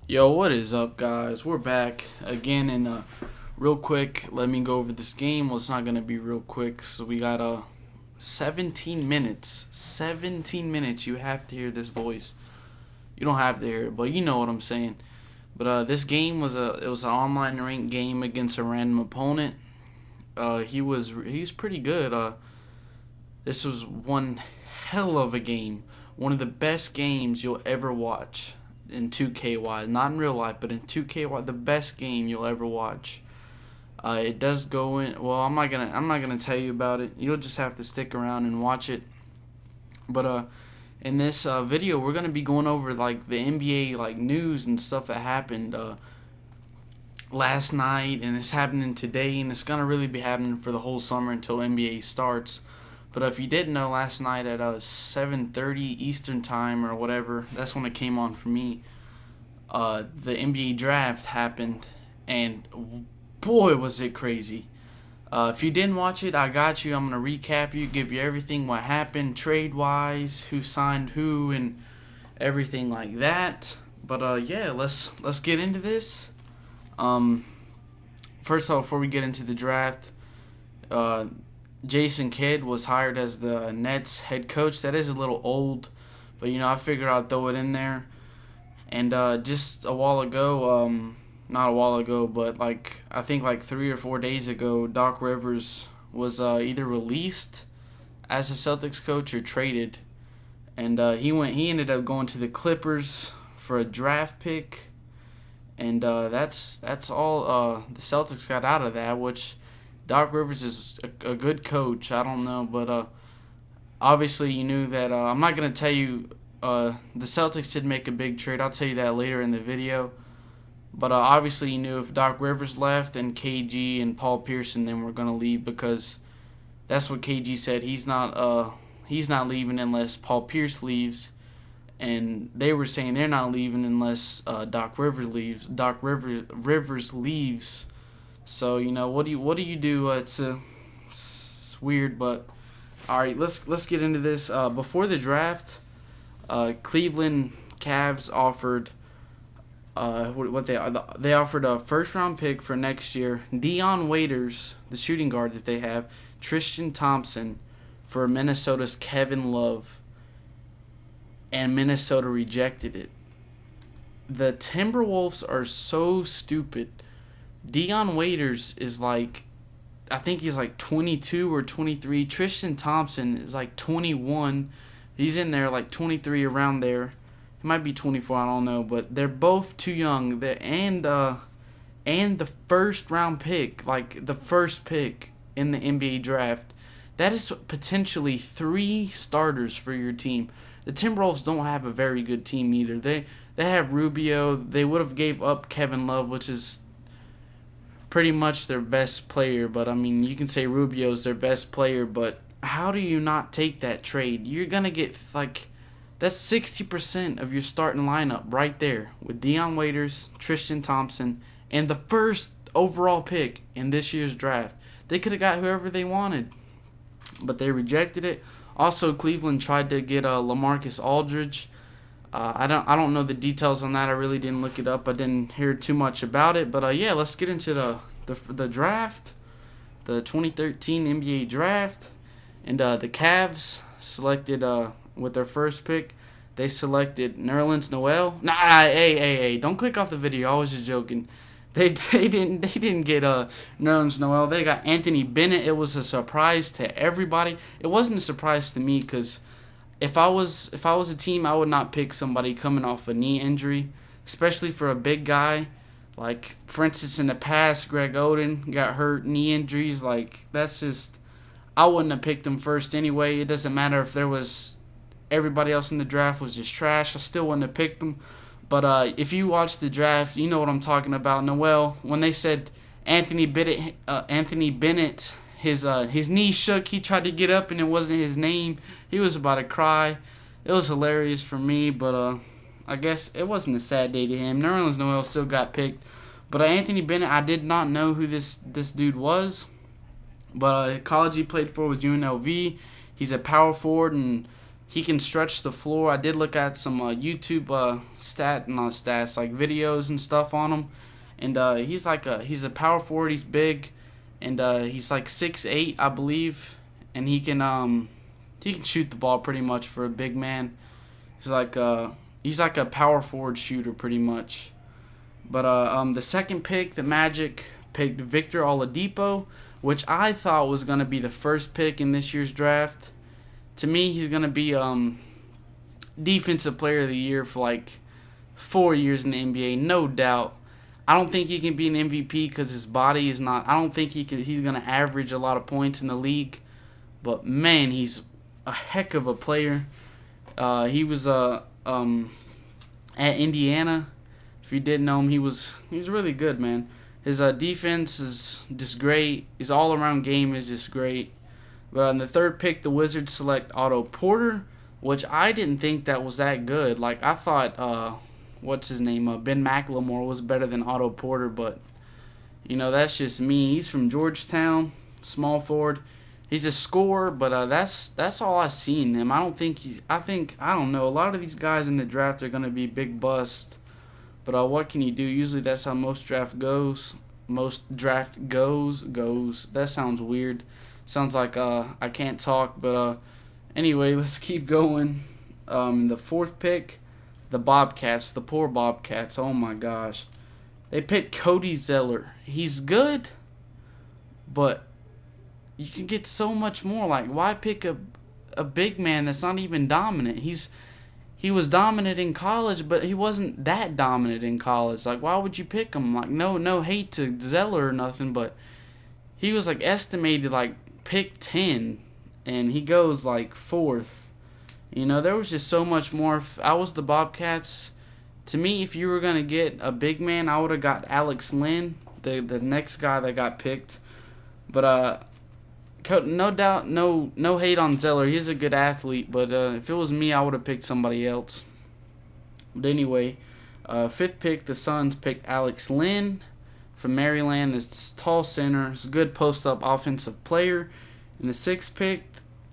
Yo, what is up, guys? We're back again, and real quick, let me go over this game. Well, it's not gonna be real quick, so we got 17 minutes. 17 minutes. You have to hear this voice. You don't have to hear it, but you know what I'm saying. But this game was an online ranked game against a random opponent. He's pretty good. This was one hell of a game. One of the best games you'll ever watch in 2K wise, not in real life, but in 2K wise, the best game you'll ever watch. It does go in. Well, I'm not gonna tell you about it. You'll just have to stick around and watch it. But in this video, we're gonna be going over like the NBA like news and stuff that happened last night, and it's happening today, and it's gonna really be happening for the whole summer until NBA starts. But if you didn't know, last night at 7:30 Eastern time or whatever, that's when it came on for me. The NBA draft happened, and boy was it crazy. If you didn't watch it, I got you. I'm gonna recap you, give you everything what happened trade wise, who signed who, and everything like that. But yeah, let's get into this. First off, before we get into the draft, Jason Kidd was hired as the Nets head coach. That is a little old, but I figured I'd throw it in there. And just a while ago, not a while ago, but I think 3 or 4 days ago, Doc Rivers was either released as a Celtics coach or traded, and he ended up going to the Clippers for a draft pick, and that's all the Celtics got out of that. Which Doc Rivers is a good coach. I don't know, but obviously you knew that. I'm not gonna tell you. The Celtics did make a big trade. I'll tell you that later in the video. But obviously you knew if Doc Rivers left, and KG and Paul Pierce then were gonna leave, because that's what KG said. He's not leaving unless Paul Pierce leaves, and they were saying they're not leaving unless Doc Rivers leaves. Rivers leaves. So what do you do? It's weird, but all right. Let's get into this. Before the draft, Cleveland Cavs offered they offered a first round pick for next year, Dion Waiters, the shooting guard that they have, Tristan Thompson for Minnesota's Kevin Love, and Minnesota rejected it. The Timberwolves are so stupid. Dion Waiters is I think he's 22 or 23. Tristan Thompson is 21. He's in there 23, around there. He might be 24, I don't know, but they're both too young. And the first round pick, the first pick in the NBA draft, that is potentially 3 starters for your team. The Timberwolves don't have a very good team either. They have Rubio. They would have gave up Kevin Love, which is pretty much their best player. But I mean, you can say Rubio's their best player, but how do you not take that trade? You're gonna get that's 60% of your starting lineup right there with Dion Waiters, Tristan Thompson, and the first overall pick in this year's draft. They could have got whoever they wanted, but they rejected it. Also, Cleveland tried to get LaMarcus Aldridge. I don't know the details on that. I really didn't look it up. I didn't hear too much about it. But yeah, let's get into the draft, the 2013 NBA draft, and the Cavs selected with their first pick. They selected Nerlens Noel. Nah, hey, don't click off the video. I was just joking. They didn't get Nerlens Noel. They got Anthony Bennett. It was a surprise to everybody. It wasn't a surprise to me, because if I was a team, I would not pick somebody coming off a knee injury, especially for a big guy. For instance, in the past, Greg Oden got hurt, knee injuries. That's just, I wouldn't have picked him first anyway. It doesn't matter if everybody else in the draft was just trash. I still wouldn't have picked him. But if you watch the draft, you know what I'm talking about. Noel, when they said Anthony Bennett, his knee shook. He tried to get up, and it wasn't his name. He was about to cry. It was hilarious for me, but I guess it wasn't a sad day to him. Nerlens Noel still got picked. But Anthony Bennett, I did not know who this dude was. But college he played for was UNLV. He's a power forward, and He can stretch the floor. I did look at some YouTube not stats, like videos and stuff on him, and he's a power forward. He's big, and he's like 6'8", I believe, and he can shoot the ball pretty much for a big man. He's like a power forward shooter pretty much. But the second pick, the Magic picked Victor Oladipo, which I thought was gonna be the first pick in this year's draft. To me, he's gonna be defensive player of the year for like 4 years in the NBA, no doubt. I don't think he can be an MVP because his body is not. I don't think he's gonna average a lot of points in the league. But man, he's a heck of a player. He was at Indiana. If you didn't know him, he's really good, man. His defense is just great. His all-around game is just great. But on the third pick, the Wizards select Otto Porter, which I didn't think that was that good. Like, I thought, what's his name? Ben McLemore was better than Otto Porter, but, that's just me. He's from Georgetown, small forward. He's a scorer, but that's all I've seen him. I don't know. A lot of these guys in the draft are going to be big bust. But what can you do? Usually that's how most draft goes. Goes. That sounds weird. Sounds like I can't talk. But anyway, let's keep going. The fourth pick, the Bobcats. The poor Bobcats. Oh my gosh. They picked Cody Zeller. He's good, but you can get so much more. Like, why pick a big man that's not even dominant? He was dominant in college, but he wasn't that dominant in college. Like, why would you pick him? Like, no hate to Zeller or nothing, but he was like estimated like pick 10, and he goes like fourth. There was just so much more. If I was the Bobcats, to me, if you were gonna get a big man, I would have got Alex Len, the next guy that got picked. But no doubt, no hate on Zeller. He's a good athlete, but if it was me, I would have picked somebody else. But anyway, fifth pick, the Suns picked Alex Len from Maryland. This tall center, he's a good post-up offensive player. In the sixth pick,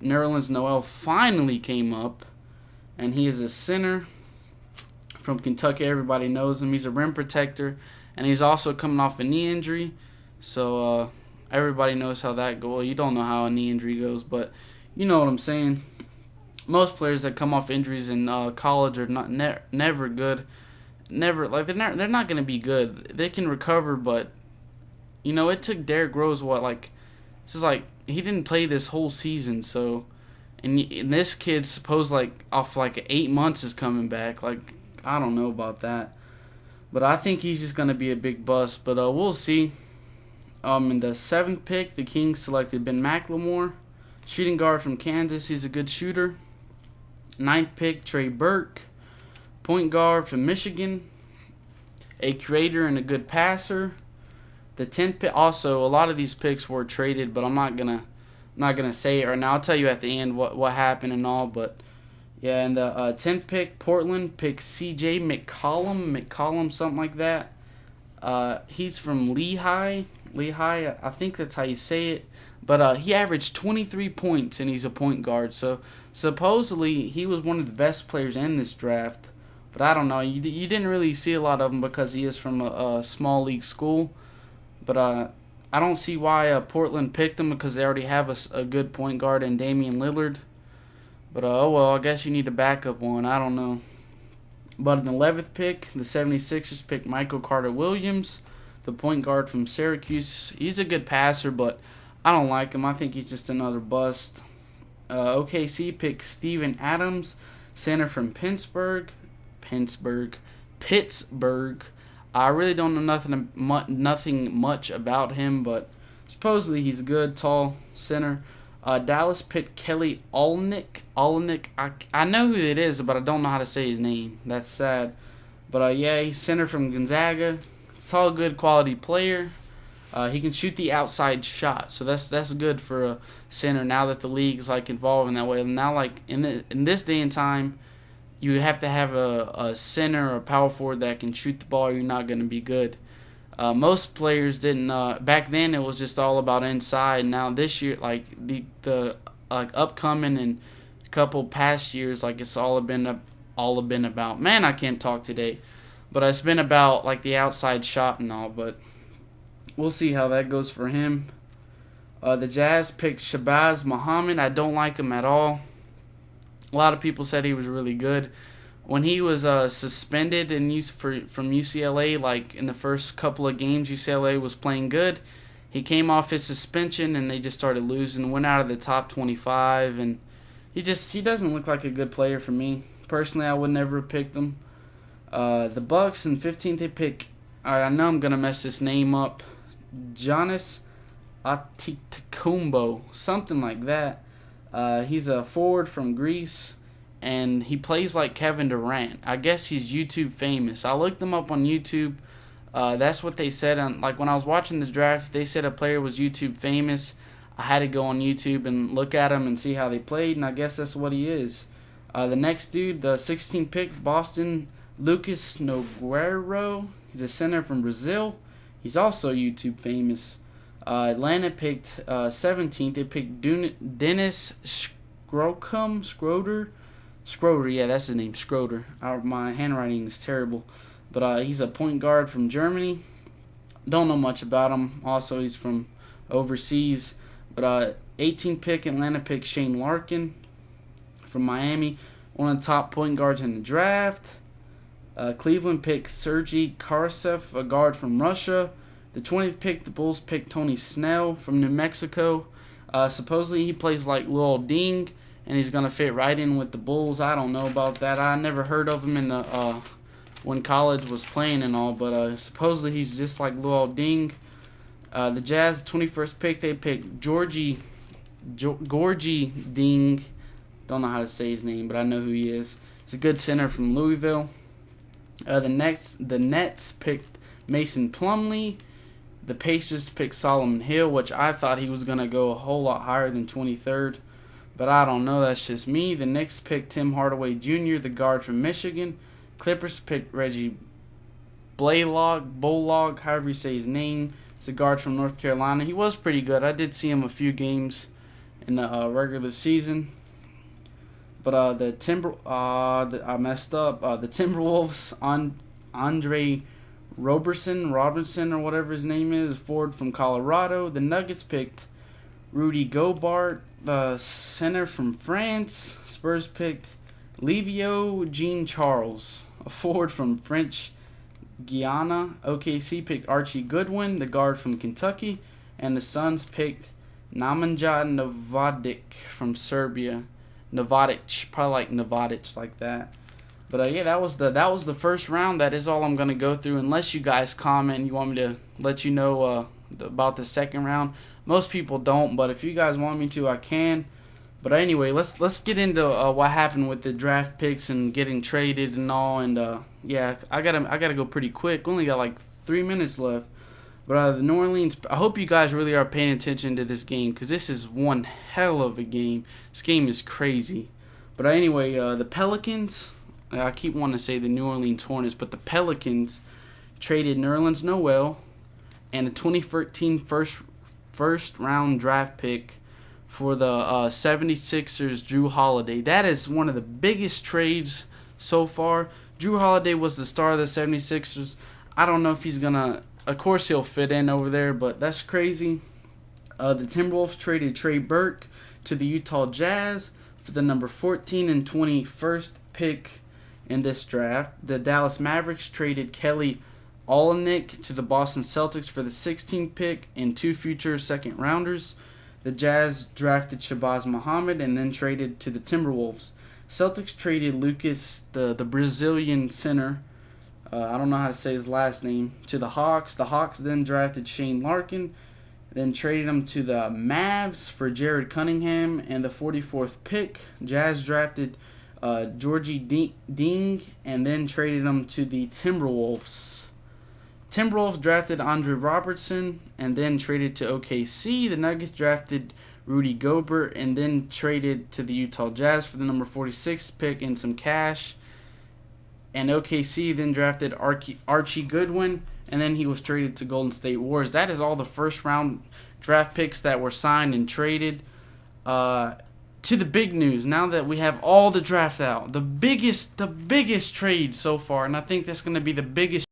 Nerlens Noel finally came up, and he is a center from Kentucky. Everybody knows him. He's a rim protector, and he's also coming off a knee injury. So everybody knows how that goes. Well, you don't know how a knee injury goes, but you know what I'm saying. Most players that come off injuries in college are never good. They're not going to be good. They can recover, but it took Derrick Rose he didn't play this whole season, so and this kid supposed off 8 months is coming back. I don't know about that, but I think he's just going to be a big bust. But we'll see. In the seventh pick, the Kings selected Ben McLemore, shooting guard from Kansas. He's a good shooter. Ninth pick, Trey Burke, point guard from Michigan, a creator and a good passer. The 10th pick, also a lot of these picks were traded, but I'm not gonna say it right now. I'll tell you at the end what happened and all. But yeah, in the 10th pick, Portland picked C.J. McCollum, something like that. He's from Lehigh, I think that's how you say it. But he averaged 23 points, and he's a point guard. So supposedly he was one of the best players in this draft. But I don't know. You didn't really see a lot of him because he is from a small league school. But I don't see why Portland picked him, because they already have a good point guard in Damian Lillard. But I guess you need a backup one. I don't know. But in the 11th pick, the 76ers picked Michael Carter-Williams, the point guard from Syracuse. He's a good passer, but I don't like him. I think he's just another bust. OKC picked Steven Adams, center from Pittsburgh. I really don't know nothing much about him, but supposedly he's a good, tall center. Dallas picked Kelly Olynyk. I know who it is, but I don't know how to say his name. That's sad. But he's center from Gonzaga. Tall, good quality player. He can shoot the outside shot, so that's good for a center. Now that the league is involved in that way, now in this day and time, you have to have a center or a power forward that can shoot the ball, or you're not going to be good. Most players didn't. Back then, it was just all about inside. Now this year, the upcoming and couple past years, like it's all been about. Man, I can't talk today, but it's been about like the outside shot and all. But we'll see how that goes for him. The Jazz picked Shabazz Muhammad. I don't like him at all. A lot of people said he was really good. When he was suspended from UCLA, like in the first couple of games, UCLA was playing good. He came off his suspension and they just started losing. Went out of the top 25, and he doesn't look like a good player for me. Personally, I would never have picked him. The Bucks in 15th they pick. I know I'm gonna mess this name up. Giannis Antetokounmpo, something like that. He's a forward from Greece, and he plays like Kevin Durant. I guess he's YouTube famous. I looked him up on YouTube. That's what they said. Like when I was watching this draft, they said a player was YouTube famous. I had to go on YouTube and look at him and see how they played, and I guess that's what he is. The next dude, the 16th pick, Boston, Lucas Nogueiro. He's a center from Brazil. He's also YouTube famous. Atlanta picked 17th. They picked Dennis Schroeder. Yeah, that's his name, Schroeder. My handwriting is terrible. But he's a point guard from Germany. Don't know much about him. Also, he's from overseas. But 18th pick, Atlanta picked Shane Larkin from Miami. One of the top point guards in the draft. Cleveland picked Sergei Karsev, a guard from Russia. The 20th pick, the Bulls picked Tony Snell from New Mexico. Supposedly he plays like Luol Deng, and he's going to fit right in with the Bulls. I don't know about that. I never heard of him in the when college was playing and all, but supposedly he's just like Luol Deng. The Jazz, 21st pick, they picked Gorgie Deng. Don't know how to say his name, but I know who he is. He's a good center from Louisville. The Nets picked Mason Plumlee. The Pacers picked Solomon Hill, which I thought he was going to go a whole lot higher than 23rd. But I don't know. That's just me. The Knicks picked Tim Hardaway Jr., the guard from Michigan. Clippers picked Reggie Bolog, however you say his name. He's a guard from North Carolina. He was pretty good. I did see him a few games in the regular season. But I messed up. The Timberwolves, Andre Robinson or whatever his name is, forward from Colorado. The Nuggets picked Rudy Gobert, the center from France. Spurs picked Livio Jean-Charles, a forward from French Guiana. OKC picked Archie Goodwin, the guard from Kentucky. And the Suns picked Nemanja Novadic from Serbia. Novadic, probably like Novadic, like that. But yeah, that was the first round. That is all I'm gonna go through. Unless you guys comment, and you want me to let you know about the second round. Most people don't, but if you guys want me to, I can. But anyway, let's get into what happened with the draft picks and getting traded and all. And yeah, I gotta go pretty quick. Only got like 3 minutes left. But the New Orleans, I hope you guys really are paying attention to this game, because this is one hell of a game. This game is crazy. But anyway, the Pelicans. I keep wanting to say the New Orleans Hornets, but the Pelicans traded Nerlens Noel and a 2013 first round draft pick for the 76ers Jrue Holiday. That is one of the biggest trades so far. Jrue Holiday was the star of the 76ers. I don't know if he's going to, of course he'll fit in over there, but that's crazy. The Timberwolves traded Trey Burke to the Utah Jazz for the number 14 and 21st pick in this draft. The Dallas Mavericks traded Kelly Olynyk to the Boston Celtics for the 16th pick and 2 future second rounders. The Jazz drafted Shabazz Muhammad and then traded to the Timberwolves. Celtics traded Lucas, the Brazilian center, I don't know how to say his last name, to the Hawks. The Hawks then drafted Shane Larkin, then traded him to the Mavs for Jared Cunningham and the 44th pick. Jazz drafted Gorgie Deng and then traded him to the Timberwolves. Timberwolves drafted Andre Robertson and then traded to OKC. The Nuggets drafted Rudy Gobert and then traded to the Utah Jazz for the number 46 pick and some cash. And OKC then drafted Archie Goodwin, and then he was traded to Golden State Warriors. That is all the first round draft picks that were signed and traded. to the big news. Now that we have all the draft out, the biggest trade so far, and I think that's going to be the biggest